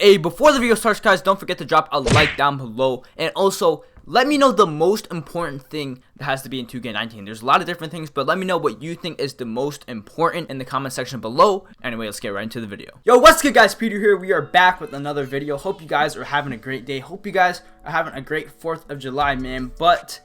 Hey, before the video starts, guys, don't forget to drop a like down below, and also let me know the most important thing that has to be in 2K19. There's a lot of different things, but let me know what you think is the most important in the comment section below. Anyway, let's get right into the video. Yo, what's good, guys? Peter here. We are back with another video. Hope you guys are having a great day. Hope you guys are having a great 4th of July, man. But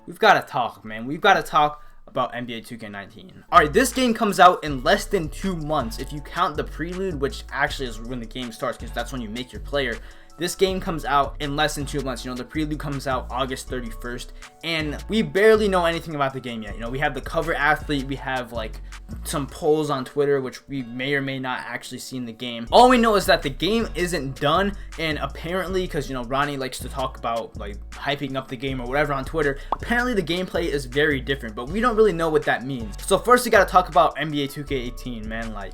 we've got to talk, man. We've got to talk about NBA 2K19. Alright, this game comes out in less than 2 months if you count the prelude, which actually is when the game starts, because that's when you make your player. This game comes out in less than 2 months. You know, the prelude comes out August 31st, and we barely know anything about the game yet. You know, we have the cover athlete, we have like some polls on Twitter, which we may or may not actually see in the game. All we know is that the game isn't done, and apparently, because, you know, Ronnie likes to talk about like hyping up the game or whatever on Twitter, apparently the gameplay is very different, but we don't really know what that means. So first, we got to talk about NBA 2K18, man. Like,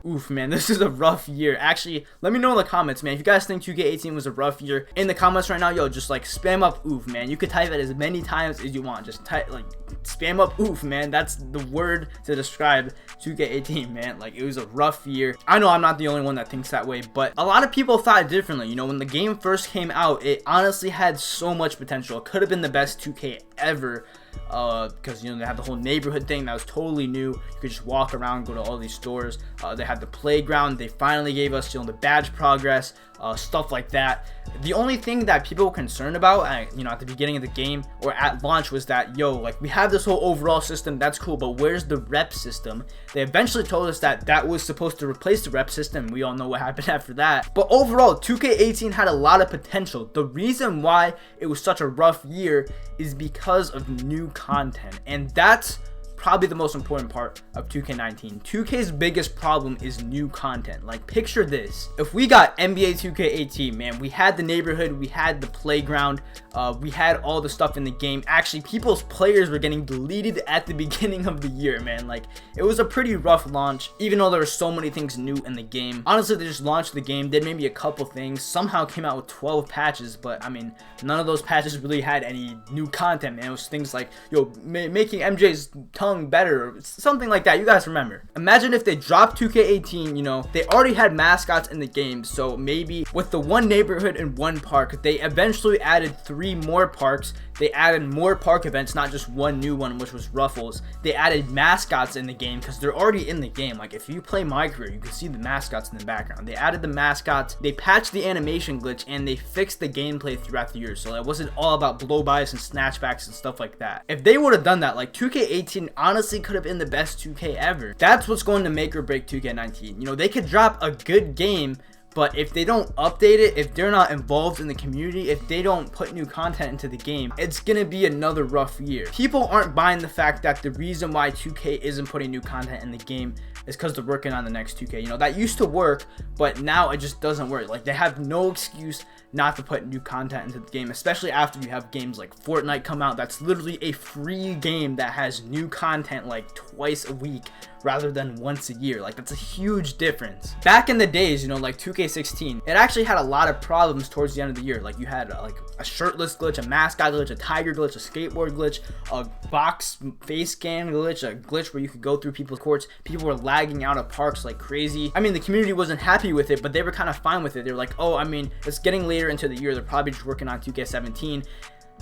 oof, man, this is a rough year. Actually, let me know in the comments, man, if you guys think 2K18 was a rough year. In the comments right now, yo, just like spam up oof, man. You could type it as many times as you want. Just type, like, spam up oof, man. That's the word to describe 2K18, man. Like, it was a rough year. I know I'm not the only one that thinks that way, but a lot of people thought differently. You know, when the game first came out, it honestly had so much potential. It could have been the best 2K ever. Because, you know, they had the whole neighborhood thing that was totally new. You could just walk around, go to all these stores. They had the playground. They finally gave us, you know, the badge progress, stuff like that. The only thing that people were concerned about, you know, at the beginning of the game or at launch was that, yo, like, we have this whole overall system, that's cool, but where's the rep system? They eventually told us that that was supposed to replace the rep system. We all know what happened after that. But overall, 2K18 had a lot of potential. The reason why it was such a rough year is because of new content, and that's probably the most important part of 2K19. 2K's biggest problem is new content. Like, picture this. If we got NBA 2K18, man, we had the neighborhood, we had the playground, we had all the stuff in the game. Actually, people's players were getting deleted at the beginning of the year, man. Like, it was a pretty rough launch, even though there were so many things new in the game. Honestly, they just launched the game, did maybe a couple things, somehow came out with 12 patches, but I mean, none of those patches really had any new content, man. It was things like, yo, making MJ's tongue better, or something like that. You guys remember. Imagine if they dropped 2K18, you know, they already had mascots in the game, so maybe with the one neighborhood and one park, they eventually added 3 more parks. They added more park events, not just one new one, which was Ruffles. They added mascots in the game because they're already in the game. Like, if you play My Career, you can see the mascots in the background. They added the mascots, they patched the animation glitch, and they fixed the gameplay throughout the year, so it wasn't all about blow-bys and snatchbacks and stuff like that. If they would have done that, like, 2K18 honestly could have been the best 2K ever. That's what's going to make or break 2K19. You know, they could drop a good game, but if they don't update it, if they're not involved in the community, if they don't put new content into the game, it's gonna be another rough year. People aren't buying the fact that the reason why 2K isn't putting new content in the game is because they're working on the next 2K. You know, that used to work, but now it just doesn't work. Like, they have no excuse not to put new content into the game, especially after you have games like Fortnite come out. That's literally a free game that has new content like twice a week rather than once a year. Like, that's a huge difference. Back in the days, you know, like 2K16, it actually had a lot of problems towards the end of the year. Like, you had like a shirtless glitch, a mascot glitch, a tiger glitch, a skateboard glitch, a box face scan glitch, a glitch where you could go through people's courts. People were lagging out of parks like crazy. I mean, the community wasn't happy with it, but they were kind of fine with it. They were like, oh, I mean, it's getting later into the year, they're probably just working on 2K17.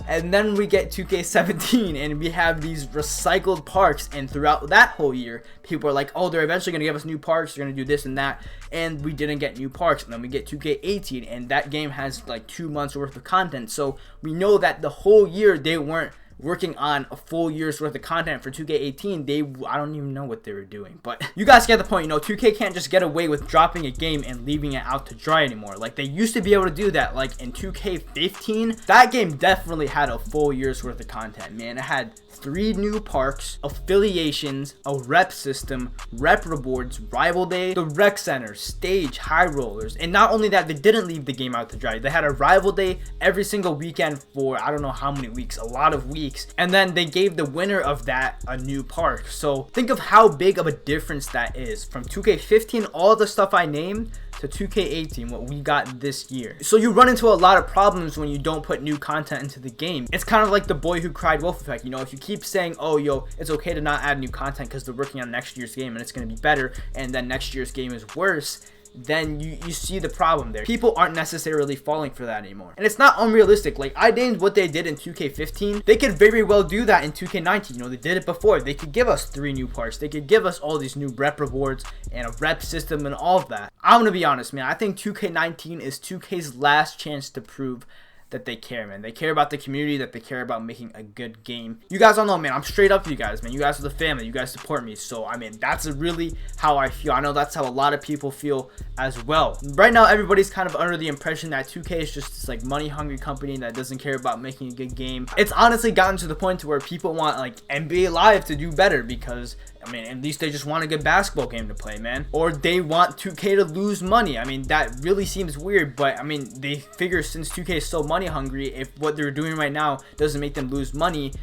And then we get 2K17 and we have these recycled parks, and throughout that whole year, people are like, oh, they're eventually going to give us new parks, they're going to do this and that, and we didn't get new parks. And then we get 2K18, and that game has like 2 months worth of content, so we know that the whole year they weren't working on a full year's worth of content for 2K18. I don't even know what they were doing, but you guys get the point. You know, 2K can't just get away with dropping a game and leaving it out to dry anymore. Like, they used to be able to do that. Like, in 2K15, that game definitely had a full year's worth of content, man. It had 3 new parks, affiliations, a rep system, rep rewards, rival day, the rec center, stage, high rollers. And not only that, they didn't leave the game out to dry. They had a rival day every single weekend for I don't know how many weeks, a lot of weeks. And then they gave the winner of that a new park. So think of how big of a difference that is from 2K15, all the stuff I named, to 2K18, what we got this year. So you run into a lot of problems when you don't put new content into the game. It's kind of like the boy who cried wolf effect. You know, if you keep saying, oh, yo, it's okay to not add new content because they're working on next year's game and it's going to be better, and then next year's game is worse, then you see the problem there. People aren't necessarily falling for that anymore. And it's not unrealistic. Like, I named what they did in 2K15. They could very well do that in 2K19. You know, they did it before. They could give us 3 new parks. They could give us all these new rep rewards and a rep system and all of that. I'm gonna be honest, man. I think 2K19 is 2K's last chance to prove that they care, man. They care about the community, that they care about making a good game. You guys all know, man, I'm straight up to you guys, man. You guys are the family. You guys support me. So, I mean, that's really how I feel. I know that's how a lot of people feel as well. Right now, everybody's kind of under the impression that 2K is just this, like, money-hungry company that doesn't care about making a good game. It's honestly gotten to the point to where people want, like, NBA Live to do better because, I mean, at least they just want a good basketball game to play, man. Or they want 2K to lose money. I mean, that really seems weird, but, I mean, they figure since 2K is so money hungry, if what they're doing right now doesn't make them lose money,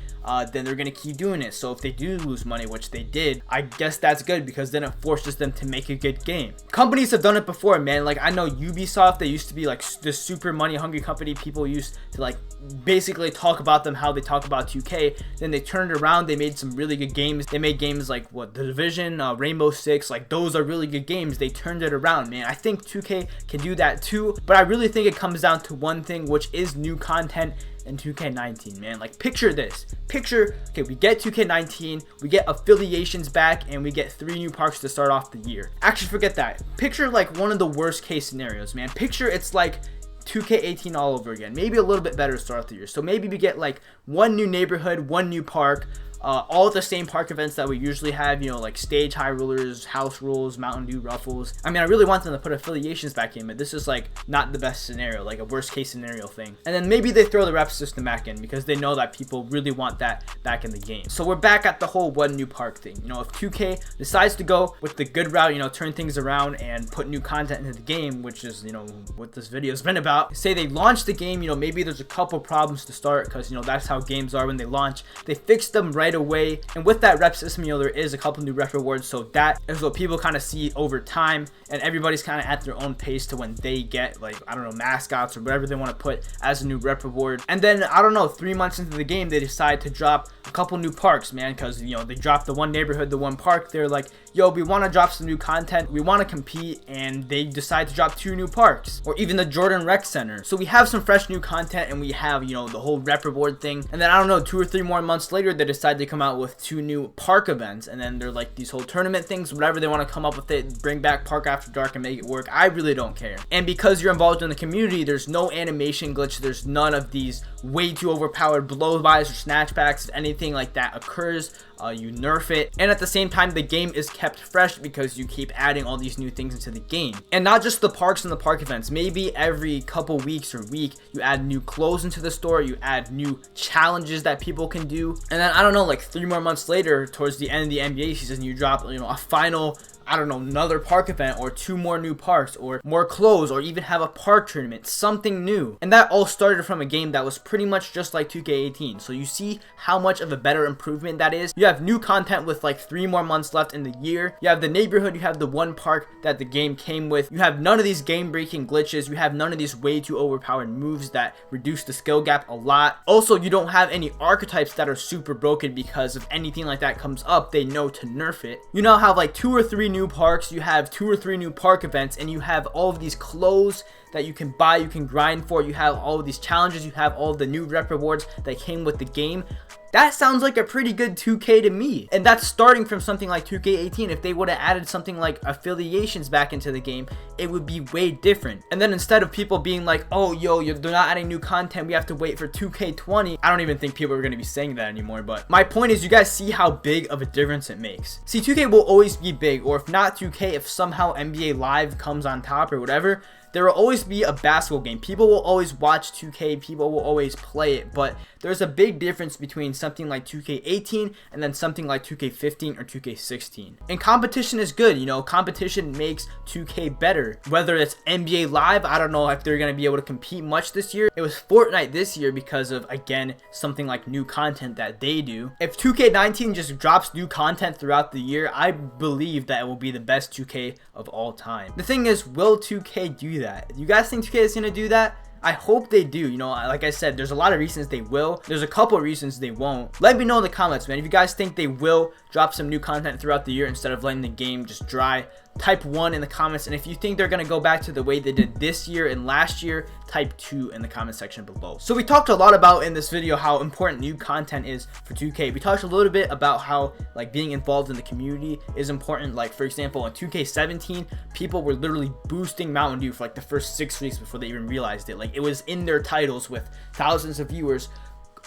then they're gonna keep doing it. So if they do lose money, which they did, I guess that's good because then it forces them to make a good game. Companies have done it before, man. Like, I know Ubisoft, they used to be like this super money hungry company. People used to like basically talk about them how they talk about 2K. Then they turned around, they made some really good games. They made games like what, The Division, Rainbow Six, like those are really good games. They turned it around, man. I think 2K can do that too, but I really think it comes down to one thing, which is new content in 2K19, man. Like, picture this. Okay, we get 2K19, we get affiliations back, and we get 3 new parks to start off the year. Actually, forget that. Picture like one of the worst case scenarios, man. Picture it's like 2K18 all over again. Maybe a little bit better to start off the year. So maybe we get like 1 new neighborhood, 1 new park, all the same park events that we usually have, you know, like stage high rulers, house rules, Mountain Dew ruffles. I mean, I really want them to put affiliations back in, but this is like not the best scenario, like a worst case scenario thing. And then maybe they throw the rep system back in because they know that people really want that back in the game. So we're back at the whole 1 new park thing. You know, if 2K decides to go with the good route, you know, turn things around and put new content into the game, which is, you know, what this video has been about. Say they launch the game, you know, maybe there's a couple problems to start because, you know, that's how games are when they launch. They fix them right away, and with that rep system, you know, there is a couple new rep rewards, so that is what people kind of see over time, and everybody's kind of at their own pace to when they get, like, I don't know, mascots or whatever they want to put as a new rep reward. And then, I don't know, 3 months into the game, they decide to drop a couple new parks, man, because, you know, they dropped the 1 neighborhood, the 1 park. They're like, yo, we want to drop some new content, we want to compete, and they decide to drop 2 new parks, or even the Jordan Rec Center. So we have some fresh new content, and we have, you know, the whole rep reward thing. And then, I don't know, 2 or 3 more months later, they decide to come out with 2 new park events, and then they're like these whole tournament things, whatever they want to come up with it, bring back Park After Dark and make it work. I really don't care. And because you're involved in the community, there's no animation glitch, there's none of these way too overpowered blow-bys or snatchbacks. If anything like that occurs, you nerf it. And at the same time, the game is kept fresh because you keep adding all these new things into the game. And not just the parks and the park events. Maybe every couple weeks or week, you add new clothes into the store, you add new challenges that people can do. And then, I don't know, like 3 more months later, towards the end of the NBA season, you drop, you know, a final, I don't know, another park event, or 2 more new parks, or more clothes, or even have a park tournament, something new. And that all started from a game that was pretty much just like 2K18. So you see how much of a better improvement that is. You have new content with like 3 more months left in the year. You have the neighborhood, you have the 1 park that the game came with. You have none of these game breaking glitches. You have none of these way too overpowered moves that reduce the skill gap a lot. Also, you don't have any archetypes that are super broken because if anything like that comes up, they know to nerf it. You now have like 2 or 3 new parks, you have 2 or 3 new park events, and you have all of these clothes that you can buy, you can grind for, you have all of these challenges, you have all of the new rep rewards that came with the game. That sounds like a pretty good 2K to me. And that's starting from something like 2K18. If they would have added something like affiliations back into the game, it would be way different. And then instead of people being like, oh, yo, they're not adding new content, we have to wait for 2K20. I don't even think people are going to be saying that anymore. But my point is, you guys see how big of a difference it makes. See, 2K will always be big, or if not 2K, if somehow NBA Live comes on top or whatever, there will always be a basketball game. People will always watch 2K, people will always play it, but there's a big difference between something like 2K18 and then something like 2K15 or 2K16. And competition is good, you know, competition makes 2K better. Whether it's NBA Live, I don't know if they're going to be able to compete much this year. It was Fortnite this year because of, again, something like new content that they do. If 2K19 just drops new content throughout the year, I believe that it will be the best 2K of all time. The thing is, will 2K do that? You guys think 2K is going to do that? I hope they do. You know, like I said, there's a lot of reasons they will. There's a couple of reasons they won't. Let me know in the comments, man. If you guys think they will drop some new content throughout the year instead of letting the game just dry, type 1 in the comments. And if you think they're going to go back to the way they did this year and last year, type 2 in the comment section below. So we talked a lot about in this video how important new content is for 2K. We talked a little bit about how like being involved in the community is important. Like for example, in 2K17, people were literally boosting Mountain Dew for like the first 6 weeks before they even realized it. Like it was in their titles with thousands of viewers.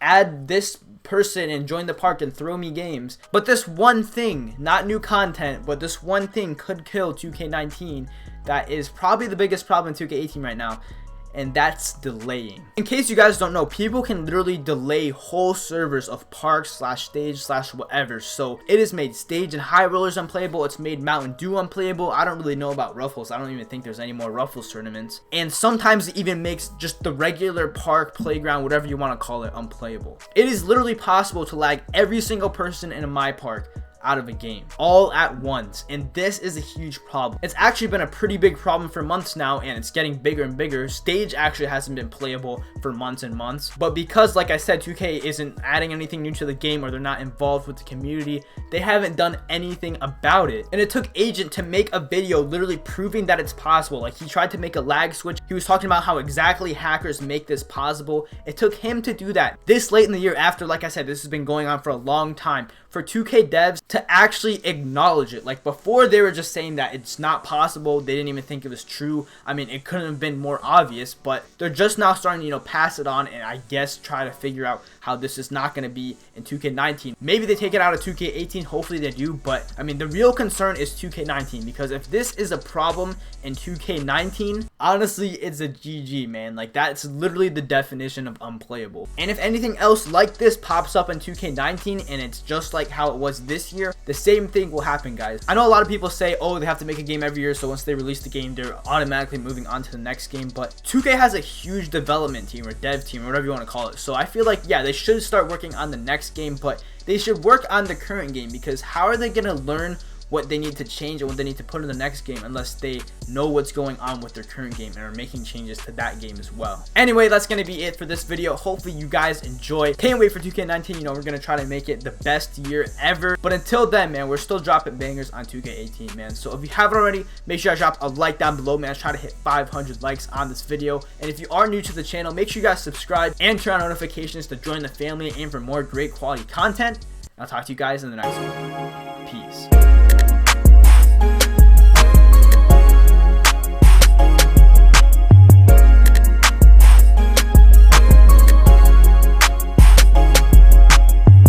Add this person and join the park and throw me games. But this one thing, not new content, but this one thing could kill 2K19. That is probably the biggest problem in 2K18 right now, and that's delaying. In case you guys don't know, people can literally delay whole servers of park slash stage slash whatever. So it has made stage and high rollers unplayable. It's made Mountain Dew unplayable. I don't really know about Ruffles. I don't even think there's any more Ruffles tournaments. And sometimes it even makes just the regular park, playground, whatever you want to call it, unplayable. It is literally possible to lag every single person in a MyPark out of a game all at once, and this is a huge problem. It's actually been a pretty big problem for months now, and it's getting bigger and bigger. Stage actually hasn't been playable for months and months, but because like I said, 2K isn't adding anything new to the game, or they're not involved with the community, they haven't done anything about it. And it took Agent to make a video literally proving that it's possible. Like he tried to make a lag switch. He was talking about how exactly hackers make this possible. It took him to do that this late in the year, after, like I said, this has been going on for a long time, for 2K devs to actually acknowledge it. Like before, they were just saying that it's not possible. They didn't even think it was true. I mean, it couldn't have been more obvious, but they're just now starting to, you know, pass it on, and I guess try to figure out how this is not going to be in 2K19. Maybe they take it out of 2K18. Hopefully they do, but I mean, the real concern is 2K19, because if this is a problem in 2K19, honestly, it's a GG, man. Like that's literally the definition of unplayable. And if anything else like this pops up in 2K19 and it's just like how it was this year, the same thing will happen, guys. I know a lot of people say, oh, they have to make a game every year, so once they release the game, they're automatically moving on to the next game. But 2K has a huge development team or dev team or whatever you want to call it. So I feel like, yeah, they should start working on the next game, but they should work on the current game, because how are they going to learn what they need to change and what they need to put in the next game unless they know what's going on with their current game and are making changes to that game as well? Anyway, that's going to be it for this video. Hopefully you guys enjoy. Can't wait for 2K19. You know, we're going to try to make it the best year ever. But until then, man, we're still dropping bangers on 2K18, man. So if you haven't already, make sure you drop a like down below, man. Let's try to hit 500 likes on this video. And if you are new to the channel, make sure you guys subscribe and turn on notifications to join the family and for more great quality content. I'll talk to you guys in the next one. Peace.